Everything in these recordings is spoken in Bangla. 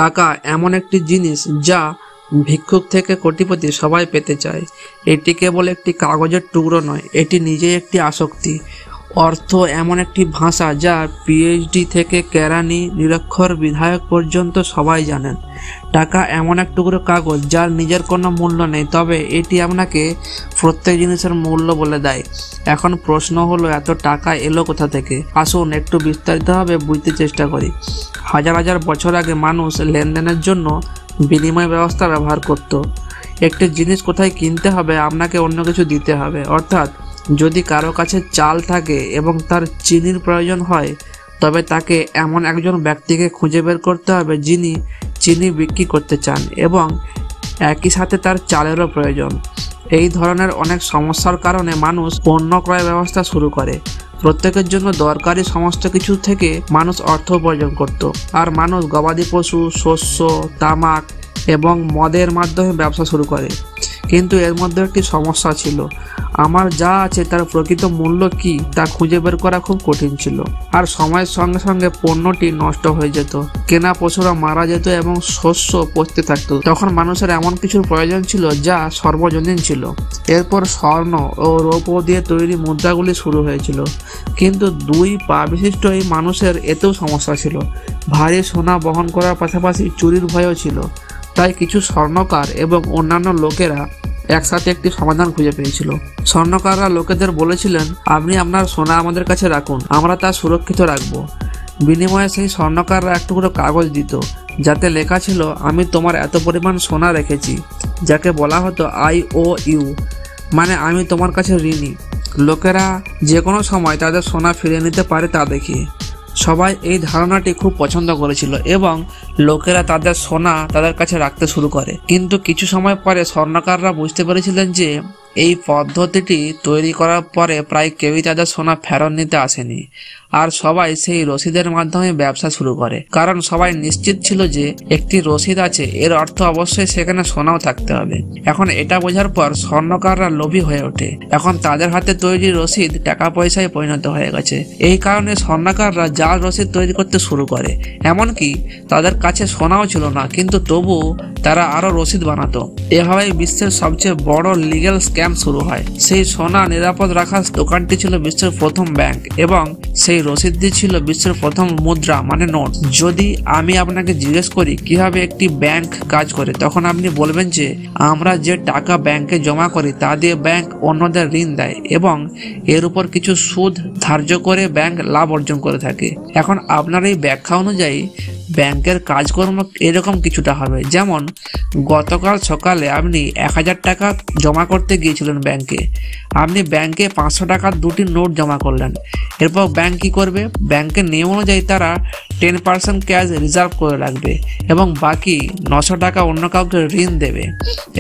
টাকা এমন একটি জিনিস যা ভিক্ষুক থেকে কোটিপতি সবাই পেতে চায়। এটি কেবল একটি কাগজের টুকরো নয়, এটি নিজেই একটি আসক্তি। অর্থ এমন একটি ভাষা যা পিএইচডি থেকে কেরানি নিরক্ষর বিধায়ক পর্যন্ত সবাই জানেন। টাকা এমন এক টুকরো কাগজ যার নিজের কোনো মূল্য নেই, তবে এটি আপনাকে প্রত্যেক জিনিসের মূল্য বলে দেয়। এখন প্রশ্ন হলো, এত টাকা এলো কোথা থেকে? আসুন একটু বিস্তারিতভাবে বুঝতে চেষ্টা করি। হাজার হাজার বছর আগে মানুষ লেনদেনের জন্য বিনিময় ব্যবস্থা ব্যবহার করত। একটি জিনিস কোথায় কিনতে হবে, আপনাকে অন্য কিছু দিতে হবে। অর্থাৎ যদি কারো কাছে চাল থাকে এবং তার চিনির প্রয়োজন হয়, তবে তাকে এমন একজন ব্যক্তিকে খুঁজে বের করতে হবে যিনি চিনি বিক্রি করতে চান এবং একই সাথে তার চালেরও প্রয়োজন। এই ধরনের অনেক সমস্যার কারণে মানুষ পণ্য ক্রয় ব্যবস্থা শুরু করে। প্রত্যেকের জন্য দরকারি সমস্ত কিছু থেকে মানুষ অর্থ উপার্জন করত, আর মানুষ গবাদি পশু, শস্য, তামাক এবং মদের মাধ্যমে ব্যবসা শুরু করে। কিন্তু এর মধ্যে একটি সমস্যা ছিল। আমার যা আছে তার প্রকৃত মূল্য কি তা খুঁজে বের করা খুব কঠিন ছিল। আর সময়ের সঙ্গে সঙ্গে পণ্যটি নষ্ট হয়ে যেত, কেনা পশুরা মারা যেত এবং শস্য পচতে থাকতো। তখন মানুষের এমন কিছুর প্রয়োজন ছিল যা সর্বজনীন ছিল। এরপর স্বর্ণ ও রৌপ্য দিয়ে তৈরি মুদ্রাগুলি শুরু হয়েছিল। কিন্তু 2 পা বিশিষ্ট এই মানুষের এতেও সমস্যা ছিল। ভারী সোনা বহন করার পাশাপাশি চুরির ভয়ও ছিল। তাই কিছু স্বর্ণকার এবং অন্যান্য লোকেরা একসাথে একটি সমাধান খুঁজে পেয়েছিল। স্বর্ণকাররা লোকেদের বলেছিলেন, আপনি আপনার সোনা আমাদের কাছে রাখুন, আমরা তা সুরক্ষিত রাখবো। বিনিময়ে সেই স্বর্ণকাররা এক টুকরো কাগজ দিত যাতে লেখা ছিল, আমি তোমার এত পরিমাণ সোনা রেখেছি, যাকে বলা হতো IOU, মানে আমি তোমার কাছে ঋণী। লোকেরা যে কোনো সময় তাদের সোনা ফিরিয়ে নিতে পারে তা দেখিয়ে। সবাই এই ধারণাটি খুব পছন্দ করেছিল এবং লোকেরা তাদের সোনা তাদের কাছে রাখতে শুরু করে। কিন্তু কিছু সময় পরে স্বর্ণকাররা বুঝতে পেরেছিলেন যে এই পদ্ধতিটি তৈরি করার পরে প্রায় কেউই তাদের সোনা ফেরত নিতে আসেনি, আর সবাই সেই রসিদের মাধ্যমে ব্যবসা শুরু করে। কারণ সবাই নিশ্চিত ছিল যে একটি রসিদ আছে, এর অর্থ অবশ্যই সেখানে সোনাও থাকতে হবে। এখন এটা বোঝার পর স্বর্ণকাররা লোভী হয়ে ওঠে। এখন তাদের হাতে তৈরি রসিদ টাকা পয়সায় পরিণত হয়ে গেছে। এই কারণে স্বর্ণকাররা জাল রসিদ তৈরি করতে শুরু করে। এমনকি তাদের কাছে সোনাও ছিল না, কিন্তু তবু তারা আরো রসিদ বানাতো। এভাবেই বিশ্বের সবচেয়ে বড় লিগ্যাল স্ক্যাম শুরু হয়। সেই সোনা নিরাপদ রাখার দোকানটি ছিল বিশ্বের প্রথম ব্যাংক এবং সেই রসিদটি ছিল বিশ্বের প্রথম মুদ্রা, মানে নোট। যদি আমি আপনাকে জিজ্ঞেস করি কিভাবে একটি ব্যাংক কাজ করে, তখন আপনি বলবেন যে আমরা যে টাকা ব্যাংকে জমা করি তা দিয়ে ব্যাংক অন্যদের ঋণ দেয় এবং এর উপর কিছু সুদ ধার্য করে ব্যাংক লাভ অর্জন করে থাকে। এখন আপনার এই ব্যাখ্যা অনুযায়ী ব্যাংকের কাজকর্ম এরকম কিছুটা হবে। যেমন গতকাল সকালে আপনি 1000 টাকা জমা করতে গিয়েছিলেন ব্যাংকে। আপনি ব্যাংকে 500 টাকার 2টি নোট জমা করলেন। এরপর ব্যাংক কি করবে? ব্যাংকের নিয়ম অনুযায়ী তারা 10% ক্যাশ রিজার্ভ করে রাখবে এবং বাকি 900 টাকা অন্য কাউকে ঋণ দেবে।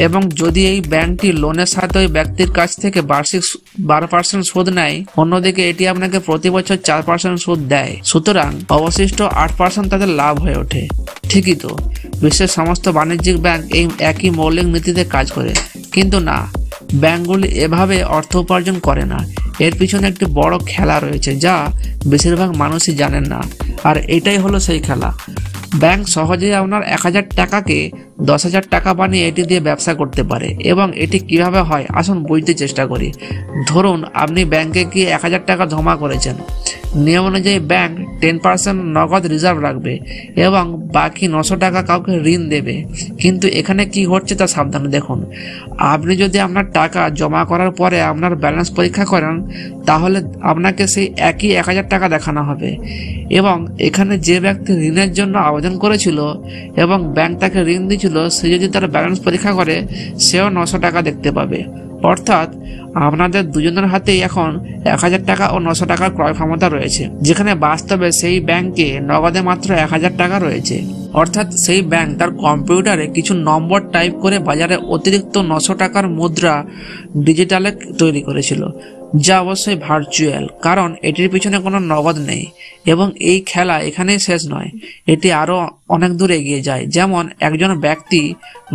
এবং যদি এই ব্যাংকটি লোনের সাথে ওই ব্যক্তির কাছ থেকে বার্ষিক 12% সুদ নেয়, অন্যদিকে এটি আপনাকে প্রতি বছর 4% সুদ দেয়। সুতরাং অবশিষ্ট 8% তাদের লাভ হয়ে ওঠে। ঠিকই তো, বিশ্বের সমস্ত বাণিজ্যিক ব্যাংক এই একই মৌলিক নীতিতে কাজ করে। কিন্তু না, ব্যাংকগুলি এভাবে অর্থ উপার্জন করে না। এর পিছনে একটি বড় খেলা রয়েছে যা বেশিরভাগ মানুষই জানেন না, আর এটাই হলো সেই খেলা। ব্যাংক সহজেই আপনার 1000 টাকাকে 10,000 টাকা বানিয়ে এটি দিয়ে ব্যবসা করতে পারে। এবং এটি কিভাবে হয় আসুন বুঝতে চেষ্টা করি। ধরুন আপনি ব্যাংকে গিয়ে 1000 টাকা জমা করেছেন। নিয়ম অনুযায়ী ব্যাংক 10% নগদ রিজার্ভ রাখবে এবং বাকি 900 টাকা কাউকে ঋণ দেবে। কিন্তু এখানে কি ঘটছে তা সাবধানে দেখুন। আপনি যদি আপনার টাকা জমা করার পরে আপনার ব্যালেন্স পরীক্ষা করেন, তাহলে আপনাকে সেই একই 1000 টাকা দেখানো হবে এবং এখানে যে ব্যক্তি ঋণের জন্য আবেদন করেছিল এবং ব্যাংক তাকে ঋণ দিয়েছিল, সে যদি তার ব্যালেন্স পরীক্ষা করে, সেও 900 টাকা দেখতে পাবে। অর্থাৎ আপনাদের দুজনের হাতেই এখন 1000 টাকা ও 900 টাকার ক্রয় ক্ষমতা রয়েছে, যেখানে বাস্তবে সেই ব্যাংকে নগদে মাত্র 1000 টাকা রয়েছে। অর্থাৎ সেই ব্যাংক তার কম্পিউটারে কিছু নম্বর টাইপ করে বাজারে অতিরিক্ত 900 টাকার মুদ্রা ডিজিটালে তৈরি করেছিল, যা অবশ্যই ভার্চুয়াল, কারণ এটির পিছনে কোনো নগদ নেই। এবং এই খেলা এখানেই শেষ নয়, এটি আরো অনেক দূর এগিয়ে যায়। যেমন একজন ব্যক্তি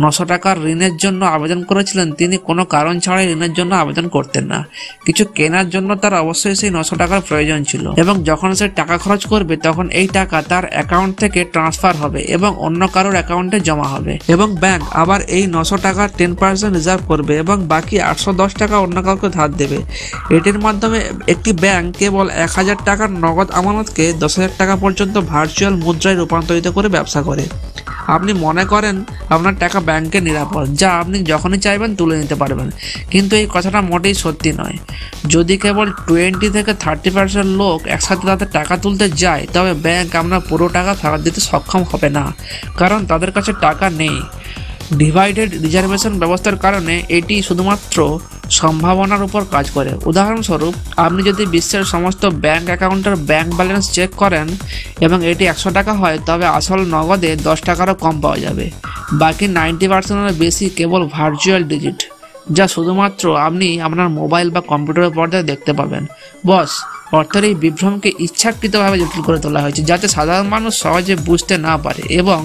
900 টাকার ঋণের জন্য আবেদন করেছিলেন, তিনি কোনো কারণ ছাড়াই ঋণের জন্য আবেদন করতেন না। কিছু কেনার জন্য তার অবশ্যই সেই 900 টাকার প্রয়োজন ছিল, এবং যখন সে টাকা খরচ করবে তখন এই টাকা তার অ্যাকাউন্ট থেকে ট্রান্সফার হবে এবং অন্য কারোর অ্যাকাউন্টে জমা হবে, এবং ব্যাংক আবার এই 900 টাকার 10% রিজার্ভ করবে এবং বাকি 810 টাকা অন্য কাউকে ধার দেবে। এটির মাধ্যমে একটি ব্যাংক কেবল 1000 টাকার নগদ আমানতকে 10,000 টাকা পর্যন্ত ভার্চুয়াল মুদ্রায় রূপান্তরিত করে ব্যবসা করে। আপনি মনে করেন আপনার টাকা ব্যাংকে নিরাপদ, যা আপনি যখনই চাইবেন তুলে নিতে পারবেন, কিন্তু এই কথাটা মোটেই সত্যি নয়। যদি কেবল 20 থেকে 30% লোক একসাথে তাদের টাকা তুলতে যায়, তবে ব্যাংক আপনার পুরো টাকা ফেরত দিতে সক্ষম হবে না, কারণ তাদের কাছে টাকা নেই। ডিভাইডেড রিজার্ভেশন ব্যবস্থার কারণে এটি শুধুমাত্র সম্ভাবনার উপর কাজ করে। উদাহরণস্বরূপ, আপনি যদি বিশ্বের সমস্ত ব্যাংক অ্যাকাউন্টের ব্যাংক ব্যালেন্স চেক করেন এবং এটি 100 টাকা হয়, তবে আসল নগদে 10 টাকারও কম পাওয়া যাবে। বাকি 90%-এর বেশি কেবল ভার্চুয়াল ডিজিট, যা শুধুমাত্র আপনি আপনার মোবাইল বা কম্পিউটারের পর্দায় দেখতে পাবেন। বস, অর্থের এই বিভ্রমকে ইচ্ছাকৃতভাবে জটিল করে তোলা হয়েছে, যাতে সাধারণ মানুষ সহজে বুঝতে না পারে এবং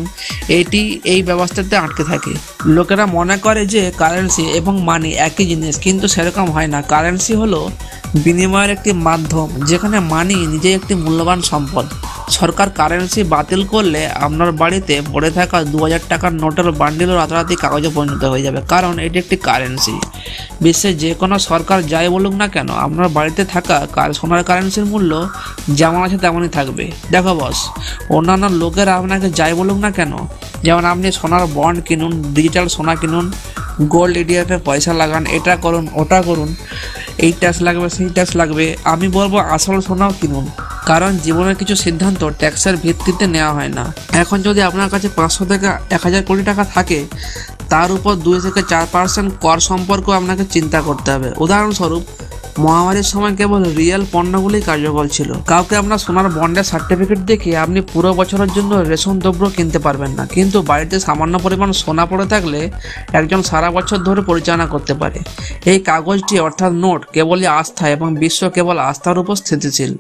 এটি এই ব্যবস্থাতে আটকে থাকে। লোকেরা মনে করে যে কারেন্সি এবং মানি একই জিনিস, কিন্তু সেরকম হয় না। কারেন্সি হলো বিনিময়ের একটি মাধ্যম, যেখানে মানি নিজেই একটি মূল্যবান সম্পদ। সরকার কারেন্সি বাতিল করলে আপনার বাড়িতে পড়ে থাকা 2000 টাকার নোটের বান্ডিলও রাতারাতি কাগজে পরিণত হয়ে যাবে, কারণ এটি একটি কারেন্সি। বিশ্বের যে কোনো সরকার যাই বলুক না কেন, আপনার বাড়িতে থাকা সোনার কারেন্সির মূল্য যেমন আছে তেমনই থাকবে। দেখো বস, অন্যান্য লোকেরা আপনাকে যাই বলুক না কেন, যেমন আপনি সোনার বন্ড কিনুন, ডিজিটাল সোনা কিনুন, গোল্ড ইটিএফে পয়সা লাগান, এটা করুন, ওটা করুন, এই ট্যাক্স লাগবে, সেই ট্যাক্স লাগবে, আমি বলবো আসল সোনাও কিনুন, কারণ জীবনের কিছু সিদ্ধান্ত ট্যাক্সের ভিত্তিতে নেওয়া হয় না। এখন যদি আপনার কাছে 500 থেকে 1000 কোটি টাকা থাকে, তার উপর 2 থেকে 4% কর সম্পর্ক আপনাকে চিন্তা করতে হবে। উদাহরণস্বরূপ, মহামারীর সময় কেবল রিয়েল পণ্যগুলি কার্যকর ছিল। কাউকে আপনার সোনার বন্ডের সার্টিফিকেট দেখিয়ে আপনি পুরো বছরের জন্য রেশন দ্রব্য কিনতে পারবেন না, কিন্তু বাড়িতে সামান্য পরিমাণ সোনা পড়ে থাকলে একজন সারা বছর ধরে পরিচালনা করতে পারে। এই কাগজটি অর্থাৎ নোট কেবলই আস্থা, এবং বিশ্ব কেবল আস্থার উপর স্থিতিশীল।